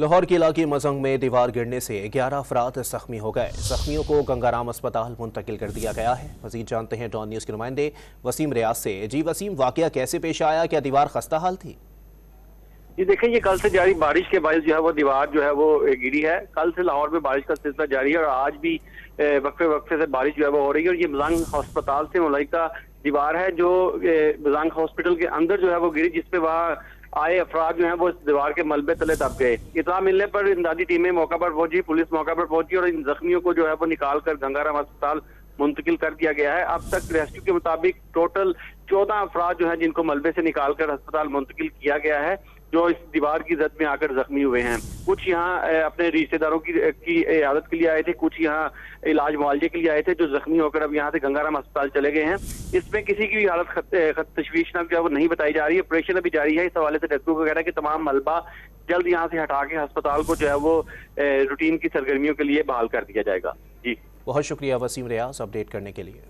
लाहौर के इलाके मजंग में दीवार गिरने से 11 अफराद जख्मी हो गए। जख्मियों को गंगाराम अस्पताल मुंतकिल कर दिया गया है। मजीद जानते हैं डॉन न्यूज के नुमाइंदे वसीम रियाज से। जी वसीम, वाकया कैसे पेश आया? क्या दीवार खस्ता हाल थी? जी देखें, ये कल से जारी बारिश के बायस जो है वो दीवार जो है वो गिरी है। कल से लाहौर में बारिश का सिलसिला जारी है और आज भी वक्फे वक्फे से बारिश जो है वो हो रही है। और ये मजंग हॉस्पिटल से मुलाइका दीवार है जो मजंग हॉस्पिटल के अंदर जो है वो गिरी, जिसपे वहाँ आए अफराद जो है वो इस दीवार के मलबे तले दब गए। इत्तला मिलने पर इमदादी टीमें मौका पर पहुंची, पुलिस मौका पर पहुंची और इन जख्मियों को जो है वो निकाल कर गंगाराम अस्पताल मुंतकिल कर दिया गया है। अब तक रेस्क्यू के मुताबिक टोटल 14 अफराद जो है जिनको मलबे से निकाल कर अस्पताल मुंतकिल किया गया है, जो इस दीवार की जद में आकर जख्मी हुए हैं। कुछ यहाँ अपने रिश्तेदारों की इयादत के लिए आए थे, कुछ यहाँ इलाज मुआवजे के लिए आए थे, जो जख्मी होकर अब यहाँ से गंगाराम अस्पताल चले गए हैं। इसमें किसी की भी हालत तशवीशनाक जो है वो नहीं बताई जा रही है। ऑपरेशन अभी जारी है। इस हवाले से डॉक्टरों को कह रहा है कि तमाम मलबा जल्द यहाँ से हटा के अस्पताल को जो है वो रूटीन की सरगर्मियों के लिए बहाल कर दिया जाएगा। जी बहुत शुक्रिया वसीम रियाज अपडेट करने के लिए।